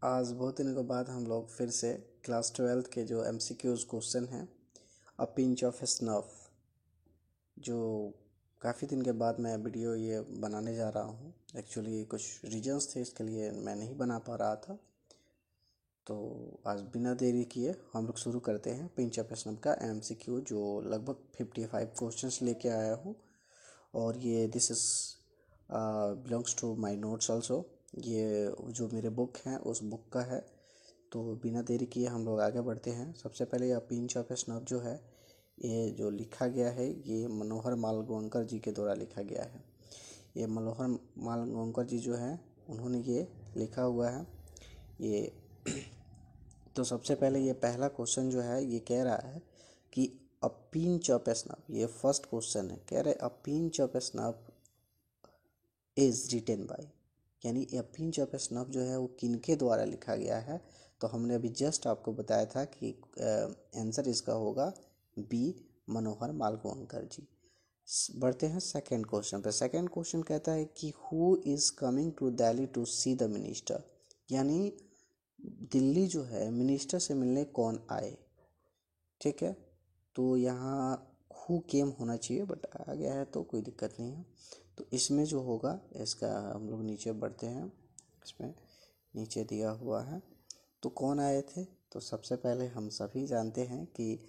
आज बहुत दिनों के बाद हम लोग फिर से क्लास 12th के जो MCQs क्वेश्चन हैं अ पिंच ऑफ स्नफ, जो काफ़ी दिन के बाद मैं वीडियो ये बनाने जा रहा हूँ। एक्चुअली कुछ रीजंस थे, इसके लिए मैं नहीं बना पा रहा था। तो आज बिना देरी किए हम लोग शुरू करते हैं पिंच ऑफ स्नफ का MCQ, जो लगभग 55 क्वेश्चंस लेके आया हूँ। और ये this is belongs to my notes also. ये जो मेरे बुक हैं उस बुक का है। तो बिना देरी किए हम लोग आगे बढ़ते हैं। सबसे पहले यह पिंच ऑफ स्नफ जो है, ये जो लिखा गया है ये मनोहर मालवंकर जी के द्वारा लिखा गया है। ये मनोहर मालवंकर जी जो हैं उन्होंने ये लिखा हुआ है ये। तो सबसे पहले ये पहला क्वेश्चन जो है ये कह रहा है कि अ पिंच ऑफ स्नफ, ये फर्स्ट क्वेश्चन है। कह रहे अ pinch of snuff is written by, यानी ए पिंच ऑफ स्नफ जो है वो किनके द्वारा लिखा गया है। तो हमने अभी जस्ट आपको बताया था कि आंसर इसका होगा बी, मनोहर मालवंकर जी। बढ़ते हैं सेकंड क्वेश्चन पे। सेकंड क्वेश्चन कहता है कि who is coming to Delhi to see the minister, यानी दिल्ली जो है मिनिस्टर से मिलने कौन आए। ठीक है, तो यहाँ हु केम होना चाहिए, बट आ गया है तो कोई दिक्कत नहीं है। तो इसमें जो होगा इसका हम लोग नीचे बढ़ते हैं। इसमें नीचे दिया हुआ है तो कौन आए थे। तो सबसे पहले हम सभी जानते हैं कि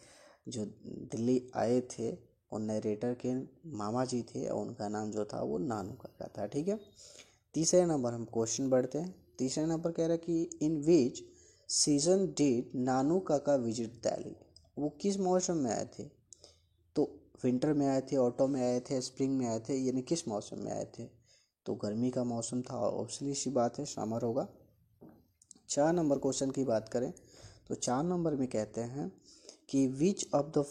जो दिल्ली आए थे वो नरेटर के मामा जी थे और उनका नाम जो था वो नानू काका था। ठीक है, तीसरे नंबर हम क्वेश्चन बढ़ते हैं। तीसरे नंबर कह रहा है कि इन विच सीजन डिड नानू काका विजिट दिल्ली, वो किस मौसम में आए थे। तो विंटर में आए थे, ऑटम में आए थे, स्प्रिंग में आए थे, यानी किस मौसम में आए थे। तो गर्मी का मौसम था, ऑब्वियसली सी बात है समर होगा। 4 नंबर क्वेश्चन की बात करें तो 4 नंबर में कहते हैं कि which of the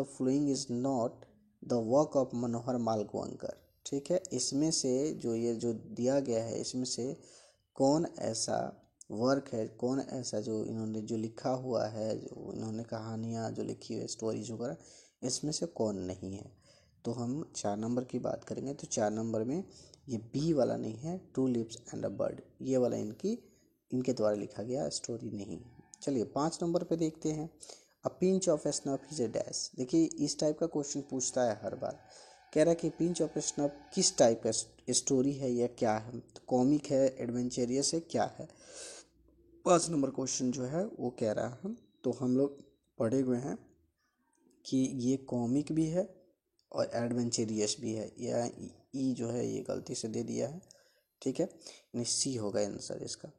flowing is not the work of Manohar Malvankar. ठीक है, इसमें से जो ये जो दिया गया है इसमें से कौन ऐसा वर्क है, कौन ऐसा जो इन्होंने जो लिखा हुआ है, जो इन्होंने कहानियाँ जो लिखी हुई स्टोरीज वगैरह, इसमें से कौन नहीं है। तो हम 4 नंबर की बात करेंगे तो 4 नंबर में ये बी वाला नहीं है, to lips and a bird, ये वाला इनके द्वारा लिखा गया स्टोरी नहीं है। चलिए 5 नंबर पे देखते हैं। अ pinch of snuff is a dash. देखिए इस टाइप का क्वेश्चन पूछता है हर बार। कह रहा है कि पिंच ऑफ स्नफ किस टाइप का स्टोरी है या क्या है, तो कॉमिक है, एडवेंचरियस है, क्या है। 5 नंबर क्वेश्चन जो है वो कह रहा है, तो हम लोग पढ़े हुए हैं कि ये कॉमिक भी है और एडवेंचरियस भी है। या ई जो है ये गलती से दे दिया है। ठीक है, यानी सी होगा आंसर इसका।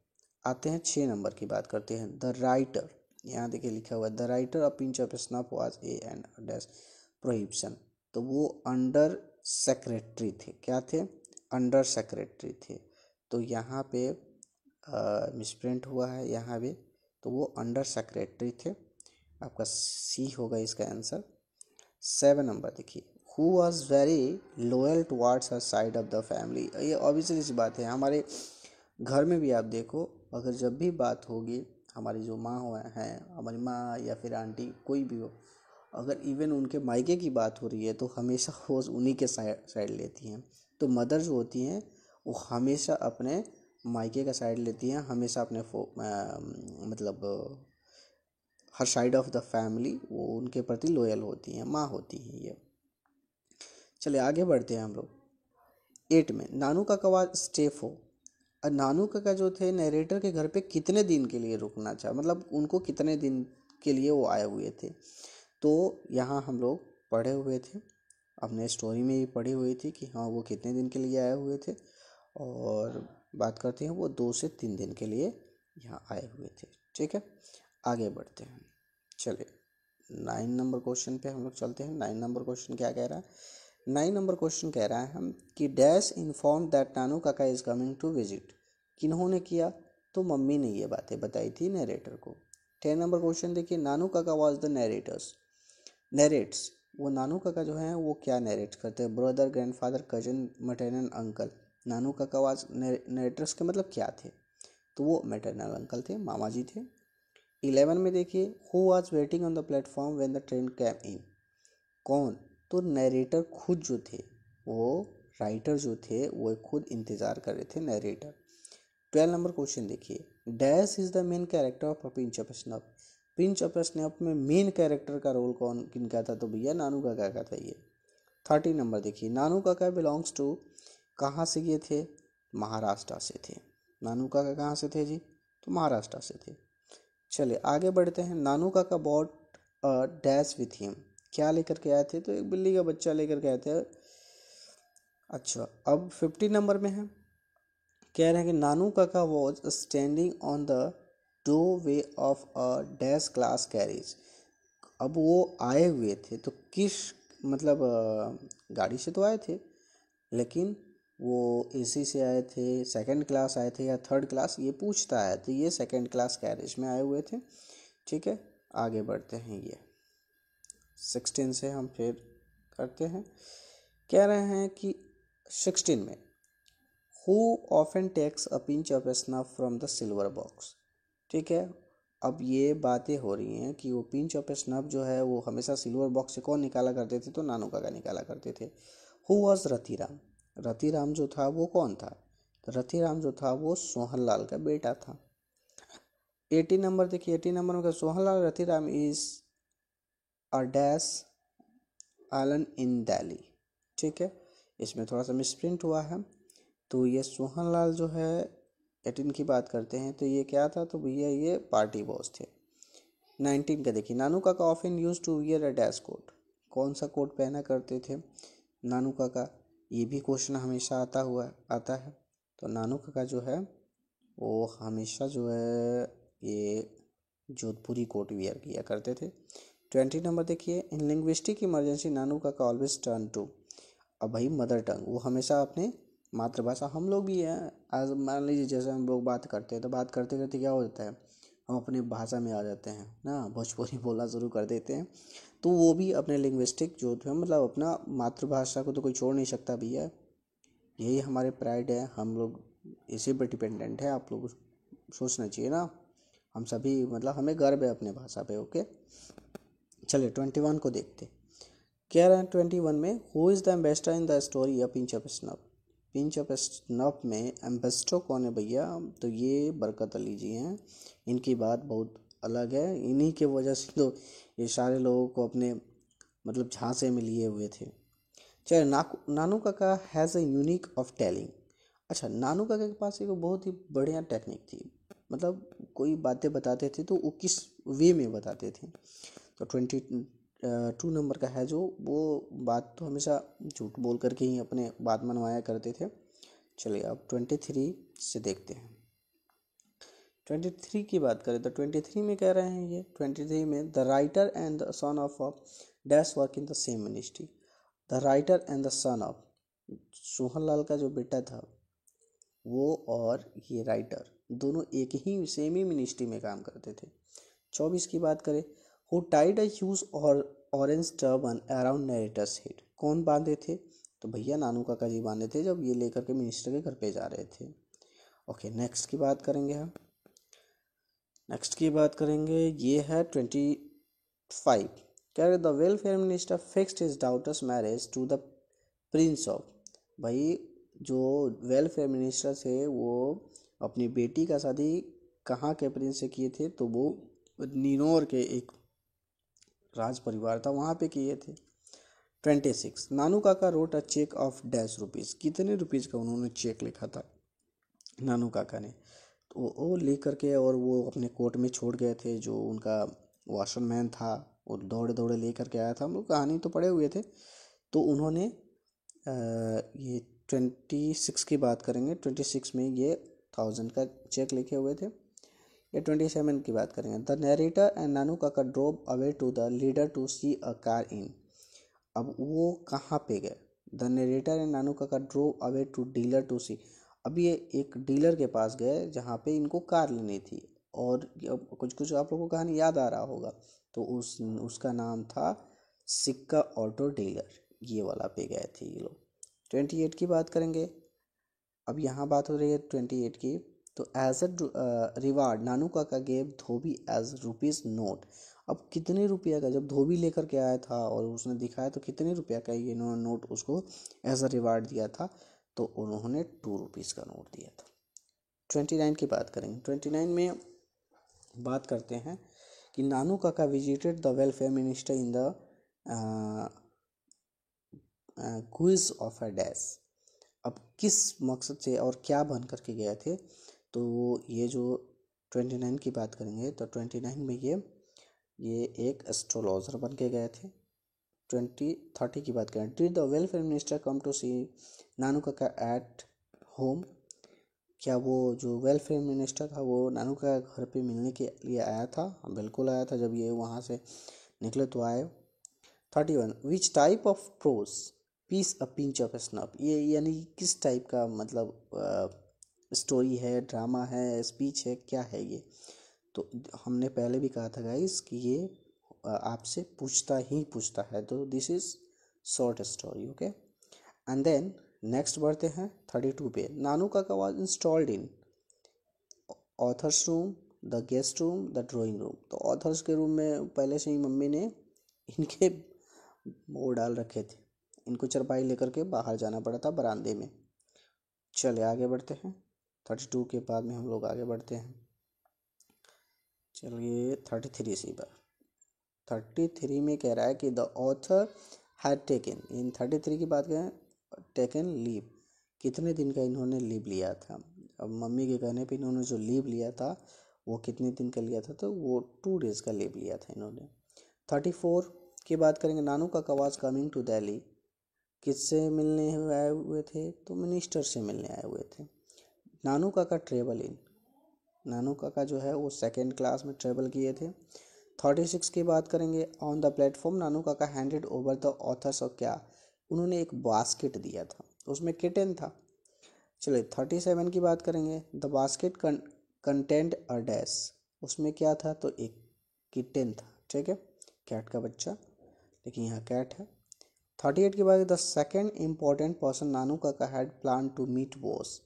आते हैं 6 नंबर की बात करते हैं। द राइटर, यहाँ देखिए लिखा हुआ है the writer of pinch of snuff was A and dash prohibition. तो वो अंडर सेक्रेटरी थे, क्या थे, अंडर सेक्रेटरी थे। तो यहाँ पे मिसप्रिंट हुआ है यहाँ भी, तो वो अंडर सेक्रेटरी थे। आपका सी होगा इसका आंसर। 7 नंबर देखिए, who was very loyal towards her side of the family. ये ऑब्वियसली सी बात है, हमारे घर में भी आप देखो, अगर जब भी बात होगी, हमारी जो माँ हो हैं, हमारी माँ या फिर आंटी कोई भी हो, अगर इवन उनके मायके की बात हो रही है तो हमेशा वो उन्हीं के साइड लेती हैं। तो मदर जो होती हैं वो हमेशा अपने मायके का साइड लेती हैं, हमेशा अपने मतलब हर साइड ऑफ द फैमिली वो उनके प्रति लॉयल होती हैं, माँ होती हैं ये। चलिए आगे बढ़ते हैं हम लोग। 8 में Nanu Kaka was stay for. और नानू काका जो थे नरेटर के घर पे कितने दिन के लिए रुकना चाहा, मतलब उनको कितने दिन के लिए वो आए हुए थे। तो यहाँ हम लोग पढ़े हुए थे, अपने स्टोरी में ही पढ़ी हुई थी कि हाँ वो कितने दिन के लिए आए हुए थे। और बात करते हैं वो 2 से 3 दिन के लिए यहाँ आए हुए थे। ठीक है, आगे बढ़ते हैं। चलिए 9 नंबर क्वेश्चन पे हम लोग चलते हैं। 9 नंबर क्वेश्चन क्या कह रहा है। 9 नंबर क्वेश्चन कह रहा है हम कि डैश इन्फॉर्म दैट नानू काका इज कमिंग टू विजिट। किन्होंने किया, तो मम्मी ने ये बातें बताई थी नरेटर को। 10 नंबर क्वेश्चन देखिए, Nanu Kaka was the narrates. वो नानू काका जो है वो क्या नरेट करते हैं, brother, grandfather, cousin, maternal uncle. Nanu Kaka was narrator's के मतलब क्या थे, तो वो मैटरनल अंकल थे, मामा जी थे। 11 में देखिए, who was waiting on the platform when the train came in. कौन, तो नरेटर खुद जो थे, वो राइटर जो थे वो खुद इंतज़ार कर रहे थे, नरेटर। 12 नंबर क्वेश्चन देखिए, dash is the main character of pinch of snuff. Pinch of snuff में मेन कैरेक्टर का रोल कौन किनका था, तो भैया नानू काका का था ये। 30 नंबर देखिए, नानू काका बिलोंग्स टू, कहाँ से ये थे, महाराष्ट्र से थे। नानू काका कहाँ से थे जी, तो महाराष्ट्र से थे। चलिए आगे बढ़ते हैं। नानू काका bought a dash with him, क्या लेकर के आए थे, तो एक बिल्ली का बच्चा लेकर के आए थे। अच्छा, अब 50 नंबर में है, कह रहे हैं कि Nanu Kaka was standing on the doorway of a dash class carriage. अब वो आए हुए थे तो किस, मतलब गाड़ी से तो आए थे, लेकिन वो एसी से आए थे, सेकंड क्लास आए थे या थर्ड क्लास, ये पूछता है, तो ये सेकंड क्लास कैरेज में आए हुए थे। ठीक है, आगे बढ़ते हैं। ये 16 से हम फिर करते हैं। कह रहे हैं कि 16 में, who often takes a pinch of snuff from the silver box. ठीक है, अब ये बातें हो रही हैं कि वो पिंच ऑफ स्नफ जो है वो हमेशा सिल्वर बॉक्स से कौन निकाला करते थे, तो नानू काका निकाला करते थे। हु वॉज रतिराम, रतिराम जो था वो कौन था, तो रतिराम जो था वो सोहन लाल का बेटा था। 18 नंबर देखिए, 18 नंबर में Sohan Lal Ratiram is a dash आलन इन दिल्ली। ठीक है, इसमें थोड़ा सा मिसप्रिंट हुआ है, तो ये सोहन लाल जो है 18 की बात करते हैं, तो ये क्या था, तो भैया ये पार्टी बॉस थे। 19 का देखिए, Nanu Kaka often use to wear a dash coat, कौन सा कोट पहना करते थे नानू काका, ये भी क्वेश्चन हमेशा आता है। तो नानू काका जो है वो हमेशा जो है ये जोधपुरी कोट वियर किया करते थे। 20 नंबर देखिए, इन लिंग्विस्टिक इमरजेंसी नानू काका ऑलवेज टर्न टू, अब भाई मदर टंग, वो हमेशा अपने मातृभाषा, हम लोग भी हैं, आज मान लीजिए जैसे हम लोग बात करते हैं तो बात करते करते क्या हो जाता है, हम अपनी भाषा में आ जाते हैं ना, भोजपुरी बोलना शुरू कर देते हैं। तो वो भी अपने लिंग्विस्टिक जो है, मतलब अपना मातृभाषा को तो कोई छोड़ नहीं सकता भैया, यही हमारे प्राइड है, हम लोग इसी पर डिपेंडेंट है, आप लोग सोचना चाहिए ना, हम सभी मतलब हमें गर्व है अपने भाषा पे। ओके, चलिए 21 को देखते। कह रहे हैं 21 में, who is the ambassador in the story of pinch of snuff. Pinch of snuff में एम्बेसडर कौन है भैया, तो ये बरकत अली जी हैं। इनकी बात बहुत अलग है, इन्हीं के वजह से तो ये सारे लोगों को अपने मतलब झांसे में लिए हुए थे। चलिए नानू काका has a unique of telling. अच्छा, नानू काका के पास एक बहुत ही बढ़िया टेक्निक थी, मतलब कोई बातें बताते थे तो वो किस वे में बताते थे। तो 22 नंबर का है जो, वो बात तो हमेशा झूठ बोल करके ही अपने बात मनवाया करते थे। चलिए अब 23 से देखते हैं। 23 की बात करें तो 23 में कह रहे हैं, ये 23 में the writer and the son of a dash work in the same ministry. The writer and the son of, Sohan Lal का जो बेटा था वो और ये राइटर दोनों एक ही सेम ही मिनिस्ट्री में काम करते थे। 24 की बात करें, हु टाइड अ ह्यूज और orange turban around narrator's head, कौन बांधे थे, तो भैया नानू काका जी बांधे थे जब ये लेकर के मिनिस्टर के घर पे जा रहे थे। ओके, नेक्स्ट की बात करेंगे हम। नेक्स्ट की बात करेंगे, ये है 25। कह रहे the welfare minister fixed his daughters marriage to the prince of, भाई जो वेलफेयर मिनिस्टर थे वो अपनी बेटी का शादी कहाँ के प्रिंस से किए थे, तो वो नीनौर के एक राज परिवार था वहाँ पे किए थे। 26 Nanu Kaka wrote a cheque of dash rupees, कितने रुपीज़ का उन्होंने चेक लिखा था नानू काका ने, तो वो लेकर के और वो अपने कोर्ट में छोड़ गए थे, जो उनका वॉशरमैन था वो दौड़े दौड़े लेकर के आया था, हम लोग कहानी तो पढ़े हुए थे। तो उन्होंने ये 26 की बात करेंगे, 26 में ये 1000 का चेक लिखे हुए थे। ये 27 की बात करेंगे, the narrator and Nanu Kaka drove away to the leader to see a car in, अब वो कहाँ पे गए, the narrator and Nanu Kaka drove away to Delhi to see, अब ये एक डीलर के पास गए जहाँ पे इनको कार लेनी थी, और कुछ कुछ आप लोगों को कहानी याद आ रहा होगा, तो उसका नाम था सिक्का ऑटो डीलर, ये वाला पे गए थे ये लोग। 28 की बात करेंगे, अब यहाँ बात हो रही है 28 की, तो as a reward Nanu Kaka gave Dhobi as rupees note, अब कितने रुपया का, जब धोबी लेकर के आया था और उसने दिखाया तो कितने रुपया का ये नोट उसको एज अ रिवार्ड दिया था, तो उन्होंने 2 रुपीज़ का नोट दिया था। 29 की बात करेंगे। 29 में बात करते हैं कि नानू काका visited the welfare minister in the quiz of a dash. अब किस मकसद से और क्या बन करके गए थे, तो ये जो 29 की बात करेंगे तो 29 में ये एक एस्ट्रोलॉजर बन के गए थे। 30 की बात करें, did the welfare minister come to see Nanu Kaka at home. क्या वो जो वेलफेयर मिनिस्टर था वो नानू काका घर पे मिलने के लिए आया था? हाँ, बिल्कुल आया था। जब ये वहाँ से निकले तो आए। 31, which type of prose piece a pinch of snuff. ये यानी किस टाइप का मतलब स्टोरी है, ड्रामा है, स्पीच है, क्या है ये? तो हमने पहले भी कहा था गाइस कि ये आपसे पूछता ही पूछता है, तो this is short story. Okay, and then next बढ़ते हैं 32 पे। Nanu Kaka was installed in authors room, the guest room, the drawing room. तो ऑथर्स के रूम में पहले से ही मम्मी ने इनके वो डाल रखे थे, इनको चरपाई लेकर के बाहर जाना पड़ा था बरामदे में। चले आगे बढ़ते हैं, 32 के बाद में हम लोग आगे बढ़ते हैं। चलिए 33 सी बार 33 में कह रहा है कि द ऑथर हैड टेकन, इन 33 की बात करें, टेकन लीव। कितने दिन का इन्होंने लीव लिया था? अब मम्मी के कहने पे इन्होंने जो लीव लिया था वो कितने दिन का लिया था? तो वो 2 डेज़ का लीव लिया था इन्होंने। 34 की बात करेंगे, Nanu Kaka was coming to Delhi. किससे मिलने आए हुए थे? तो मिनिस्टर से मिलने आए हुए थे। नानू काका ट्रेवल इन, नानू काका जो है वो 2nd क्लास में ट्रेवल किए थे। 36 की बात करेंगे, ऑन द प्लेटफॉर्म नानू काका handed over the author's of, क्या उन्होंने एक बास्केट दिया था, उसमें किटन था। चलिए 37 की बात करेंगे, the basket content a dash, उसमें क्या था? तो एक किटन था, ठीक है, कैट का बच्चा, लेकिन यहाँ कैट है। 38 के बाद, the second important person Nanu Kaka had plan to meet वॉस।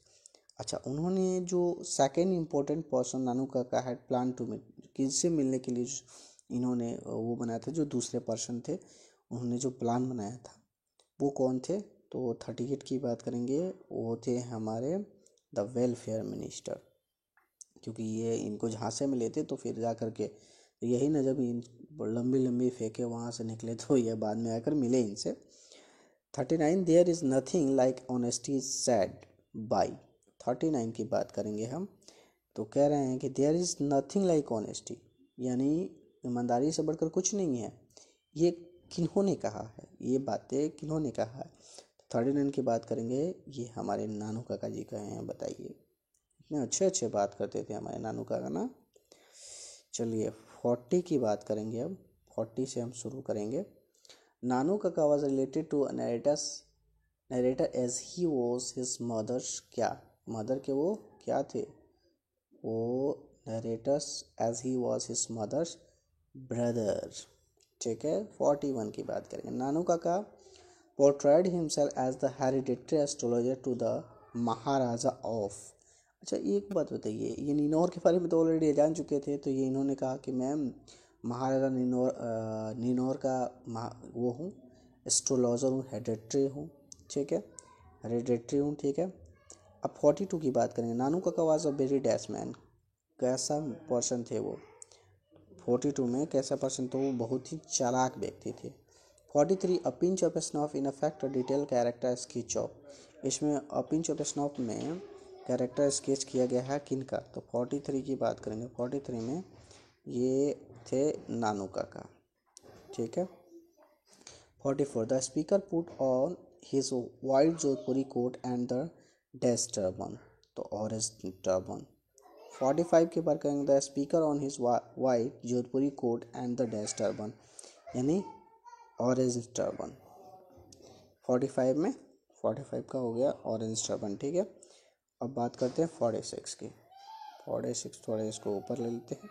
अच्छा, उन्होंने जो second important person Nanu Kaka had plan to meet, किससे मिलने के लिए इन्होंने वो बनाया था, जो दूसरे पर्सन थे उन्होंने जो प्लान बनाया था वो कौन थे? तो 38 की बात करेंगे, वो थे हमारे द वेलफेयर मिनिस्टर, क्योंकि ये इनको जहाँ से मिले थे तो फिर जा कर के यही न, जब इन लंबी लंबी फेंके वहाँ से निकले तो ये बाद में आकर मिले इनसे। 39, there is nothing like honesty said by. 39 की बात करेंगे हम, तो कह रहे हैं कि there is nothing like honesty, यानी ईमानदारी से बढ़कर कुछ नहीं है। ये किन्होंने कहा है? ये बातें किन्होंने कहा है? 39 की बात करेंगे, ये हमारे नानू काका जी कहे हैं। बताइए, इतने अच्छे अच्छे बात करते थे हमारे नानू काका ना। चलिए 40 की बात करेंगे, अब 40 से हम शुरू करेंगे। Nanu Kaka was related to narrator as he was his mother's, क्या मदर के वो क्या थे? वो narrator's as he was his mother's brother, ठीक है। 41 की बात करेंगे, Nanu Kaka portrayed himself as the hereditary astrologer to the maharaja of. अच्छा, एक बात बताइए, ये निनौर के बारे में तो ऑलरेडी जान चुके थे, तो ये इन्होंने कहा कि मैं महाराजा निनौर का वो हूँ, एस्ट्रोलॉजर हूँ, हेरिडिटरी हूँ, ठीक है, हेरिडिटरी हूँ, ठीक है। अब 42 की बात करेंगे, Nanu Kaka was a very dash man, कैसा पर्सन थे वो? 42 में कैसा पर्सन? तो वो बहुत ही चालाक व्यक्ति थे। 43, a pinch of snuff in affect detail character sketch of, इसमें अ पिंच ऑफ स्नॉफ में कैरेक्टर स्केच किया गया है किनका? तो 43 की बात करेंगे, 43 में ये थे नानू काका, ठीक है। 44, the speaker put on his white Jodhpuri coat and the dash turban, तो ऑरेंज टर्बन। 45 के बार करेंगे, the speaker on his white Jodhpuri coat and the dash turban, यानी ऑरेंज टर्बन। 45 में 45 का हो गया ऑरेंज टर्बन, ठीक है। अब बात करते हैं 46 की। 46 थोड़े इसको ऊपर ले लेते हैं।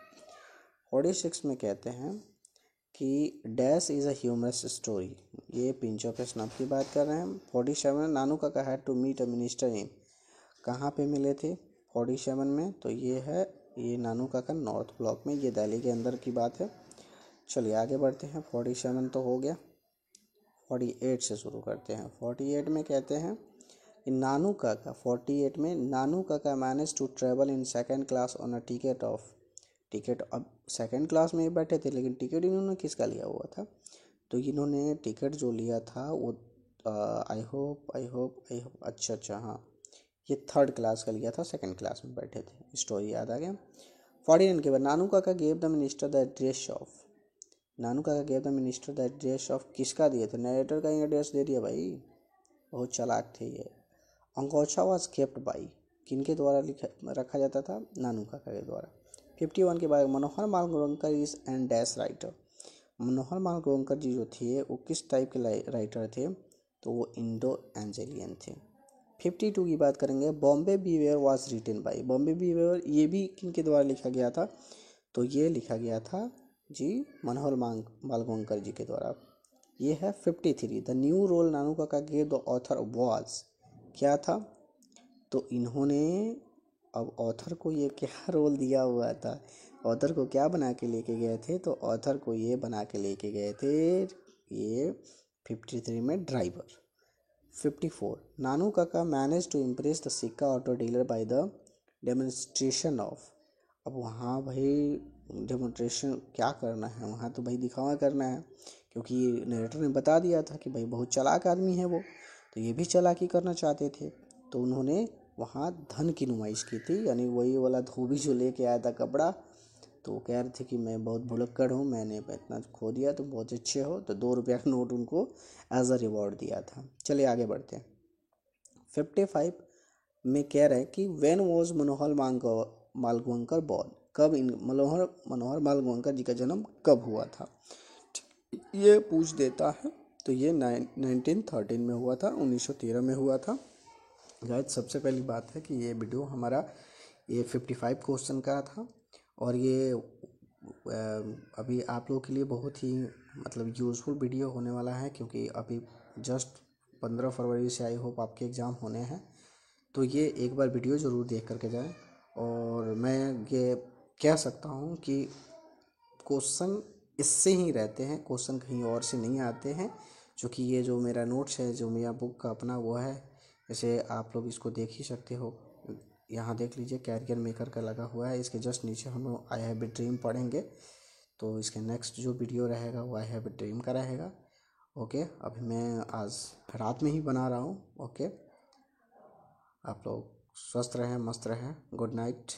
46 में कहते हैं कि dash is a humorous story, ये पिंच ऑफ स्नफ की बात कर रहे हैं। 47, Nanu Kaka had to meet a minister in, कहाँ पे मिले थे 47 में? तो ये नानू काका नॉर्थ ब्लॉक में, ये दिल्ली के अंदर की बात है। चलिए आगे बढ़ते हैं, 47 तो हो गया, 48 से शुरू करते हैं। 48 में कहते हैं इन नानू काका 48 में Nanu Kaka manage to travel in second class on a ticket. अब सेकेंड क्लास में बैठे थे लेकिन टिकट इन्होंने किसका लिया हुआ था? तो इन्होंने टिकट जो लिया था वो आई होप अच्छा हाँ, ये थर्ड क्लास का लिया था, सेकंड क्लास में बैठे थे। स्टोरी याद आ गया। 49 के बाद Nanu Kaka gave the minister the address of, Nanu Kaka gave the minister the address of, किसका दिए थे? नरेटर का ही एड्रेस दे दिया भाई, बहुत चालाक थे ये। अंगोछा वॉज केप्ट बाई, किनके द्वारा लिखा रखा जाता था? नानू काका के द्वारा। 51 के बाद मनोहर मालगोंकर इज एंड डैश राइटर, मनोहर मालगोंकर जी जो थे वो किस टाइप के राइटर थे? तो वो इंडो एंजेलियन थे। 52 की बात करेंगे, Bombay beware was written by, Bombay beware ये भी किनके द्वारा लिखा गया था? तो ये लिखा गया था जी मनोहर मालगोंकर जी के द्वारा। ये है 53, the new role Nanu Kaka gave the author was, क्या था? तो इन्होंने अब ऑथर को ये क्या रोल दिया हुआ था? ऑथर को क्या बना के लेके गए थे? तो ऑथर को ये बना के लेके गए थे ये 53 में driver. 54, Nanu Kaka manage to impress the सिक्का auto dealer by the demonstration of, अब वहाँ भाई डेमोन्स्ट्रेशन क्या करना है? वहाँ तो भाई दिखावा करना है, क्योंकि नरेटर ने बता दिया था कि भाई बहुत चालाक आदमी है वो, तो ये भी चालाकी करना चाहते थे। तो उन्होंने वहाँ धन की नुमाइश की थी, यानी वही वाला धोबी जो लेके आया था कपड़ा, तो वो कह रहे थे कि मैं बहुत भुलक्कड़ हूँ, मैंने इतना खो दिया, तुम बहुत अच्छे हो, तो 2 रुपया का नोट उनको एज अ रिवॉर्ड दिया था। चलिए आगे बढ़ते हैं। 55 में कह रहे हैं कि वेन वॉज मनोहर मालगोंकर बॉर्न, कब इन मनोहर मालगोंकर जी का जन्म कब हुआ था? ये पूछ देता है। तो ये 1913 में हुआ था, 1913 में हुआ था। गाइस सबसे पहली बात है कि ये वीडियो हमारा ये 55 क्वेश्चन का था, और ये अभी आप लोगों के लिए बहुत ही मतलब यूज़फुल वीडियो होने वाला है, क्योंकि अभी जस्ट 15 फरवरी से आई होप आपके एग्ज़ाम होने हैं। तो ये एक बार वीडियो ज़रूर देख करके जाएं, और मैं ये कह सकता हूँ कि क्वेश्चन इससे ही रहते हैं, क्वेश्चन कहीं और से नहीं आते हैं। क्योंकि ये जो मेरा नोट्स है, जो मेरा बुक का अपना वो है, जैसे आप लोग इसको देख ही सकते हो, यहाँ देख लीजिए कैरियर मेकर का लगा हुआ है, इसके जस्ट नीचे हम लोग आई हैव ए ड्रीम पढ़ेंगे। तो इसके नेक्स्ट जो वीडियो रहेगा वो आई हैव ए ड्रीम का रहेगा। ओके, अभी मैं आज रात में ही बना रहा हूँ। ओके, आप लोग स्वस्थ रहें, मस्त रहें, गुड नाइट।